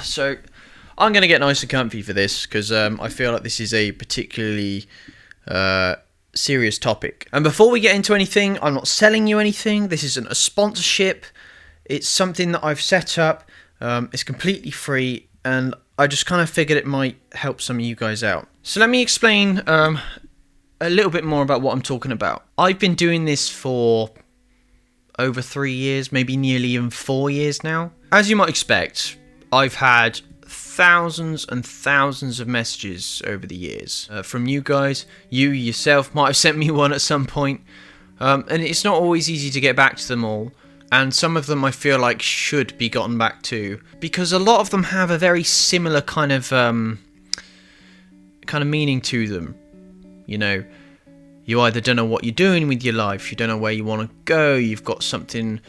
So I'm going to get nice and comfy for this because I feel like this is a particularly serious topic. And before we get into anything, I'm not selling you anything. This isn't a sponsorship. It's something that I've set up. It's completely free, and I just kind of figured it might help some of you guys out. So let me explain a little bit more about what I'm talking about. I've been doing this for over 3 years, maybe nearly even 4 years now. As you might expect, I've had thousands and thousands of messages over the years from you guys. You yourself might have sent me one at some point, and it's not always easy to get back to them all. And some of them I feel like should be gotten back to, because a lot of them have a very similar kind of meaning to them. You know, you either don't know what you're doing with your life, you don't know where you want to go, you've got something,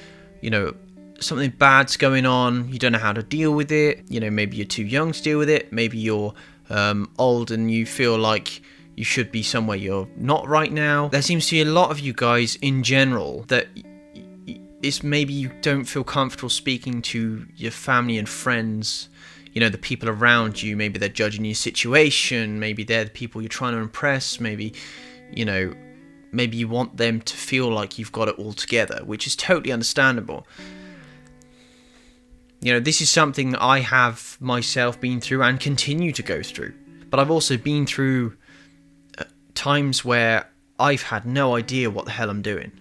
something bad's going on, you don't know how to deal with it, maybe you're too young to deal with it, maybe you're old and you feel like you should be somewhere you're not right now. There seems to be a lot of you guys in general that it's maybe you don't feel comfortable speaking to your family and friends, the people around you. Maybe they're judging your situation, maybe they're the people you're trying to impress, maybe you want them to feel like you've got it all together, which is totally understandable. This is something that I have myself been through and continue to go through. But I've also been through times where I've had no idea what the hell I'm doing.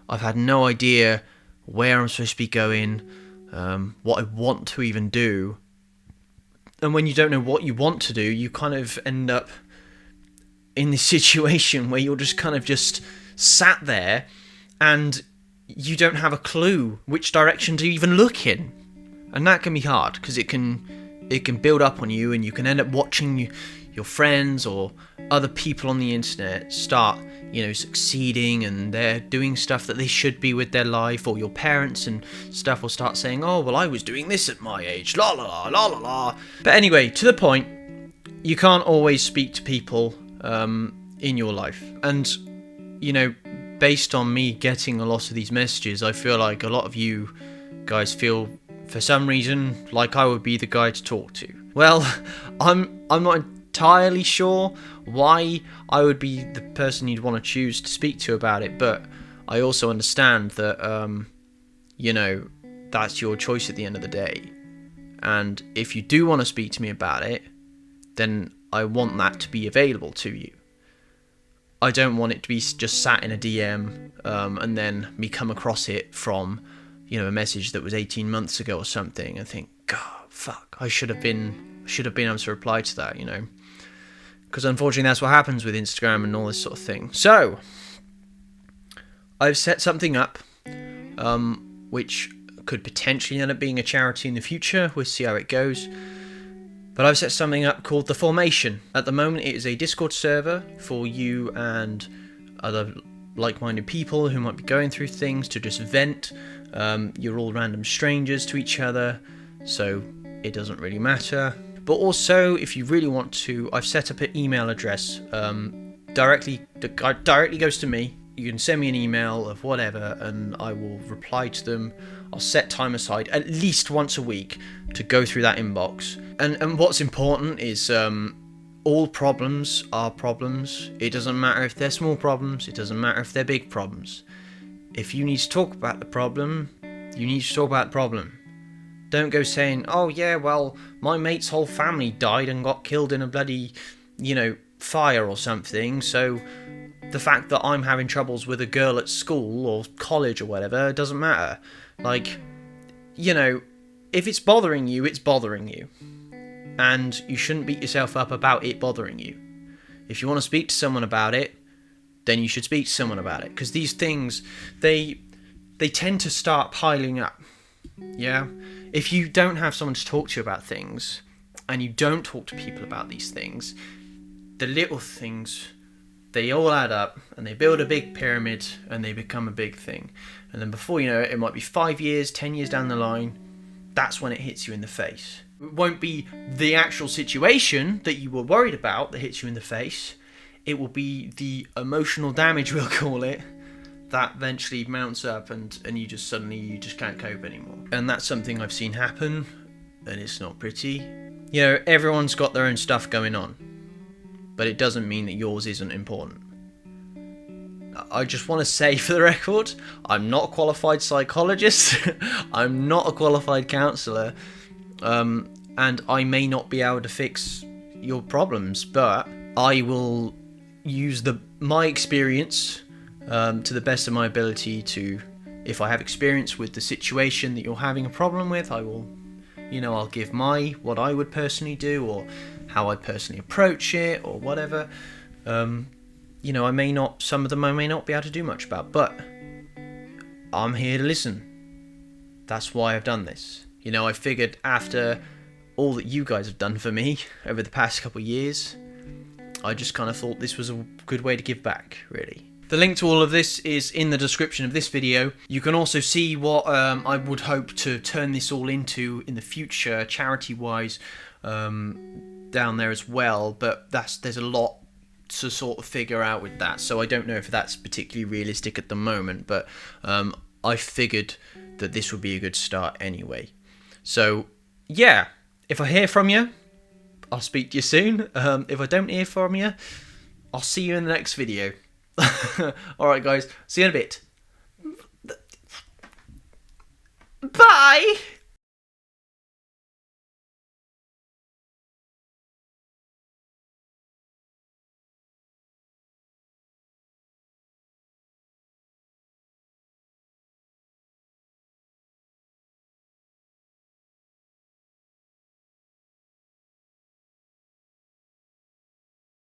I've had no idea where I'm supposed to be going, what I want to even do. And when you don't know what you want to do, you kind of end up in this situation where you're just sat there and you don't have a clue which direction to even look in. And that can be hard because it can build up on you, and you can end up watching your friends or other people on the internet start succeeding, and they're doing stuff that they should be with their life, or your parents and stuff will start saying, oh, well, I was doing this at my age, la la la la la. But anyway, to the point, you can't always speak to people in your life. And based on me getting a lot of these messages, I feel like a lot of you guys feel for some reason like I would be the guy to talk to. Well, I'm not entirely sure why I would be the person you'd want to choose to speak to about it, but I also understand that that's your choice at the end of the day. And if you do want to speak to me about it, then I want that to be available to you. I don't want it to be just sat in a DM and then me come across it from a message that was 18 months ago or something and think, God, fuck, I should have been able to reply to that, because unfortunately that's what happens with Instagram and all this sort of thing. So I've set something up which could potentially end up being a charity in the future. We'll see how it goes. But I've set something up called The Formation. At the moment, it is a Discord server for you and other like-minded people who might be going through things to just vent. You're all random strangers to each other, so it doesn't really matter. But also, if you really want to, I've set up an email address directly goes to me. You can send me an email of whatever, and I will reply to them. I'll set time aside at least once a week to go through that inbox. And what's important is all problems are problems. It doesn't matter if they're small problems. It doesn't matter if they're big problems. If you need to talk about the problem, you need to talk about the problem. Don't go saying, oh yeah, well, my mate's whole family died and got killed in a bloody, fire or something, so the fact that I'm having troubles with a girl at school or college or whatever doesn't matter. Like, if it's bothering you, it's bothering you. And you shouldn't beat yourself up about it bothering you. If you want to speak to someone about it, then you should speak to someone about it. Because these things, they tend to start piling up. Yeah? If you don't have someone to talk to you about things, and you don't talk to people about these things, the little things, they all add up, and they build a big pyramid, and they become a big thing. And then before you know it, it might be 5 years, 10 years down the line, that's when it hits you in the face. It won't be the actual situation that you were worried about that hits you in the face. It will be the emotional damage, we'll call it, that eventually mounts up and you just can't cope anymore. And that's something I've seen happen and it's not pretty. You know, everyone's got their own stuff going on, but it doesn't mean that yours isn't important. I just want to say for the record, I'm not a qualified psychologist, I'm not a qualified counsellor, and I may not be able to fix your problems, but I will use my experience to the best of my ability to, if I have experience with the situation that you're having a problem with, I will, I'll give what I would personally do, or how I'd personally approach it, or whatever. Some of them I may not be able to do much about, but I'm here to listen. That's why I've done this. I figured after all that you guys have done for me over the past couple of years, I just kind of thought this was a good way to give back, really. The link to all of this is in the description of this video. You can also see what I would hope to turn this all into in the future, charity-wise, down there as well, but there's a lot to sort of figure out with that, so I don't know if that's particularly realistic at the moment, but I figured that this would be a good start anyway. So yeah, if I hear from you, I'll speak to you soon. If I don't hear from you, I'll see you in the next video. Alright guys, see you in a bit. Bye!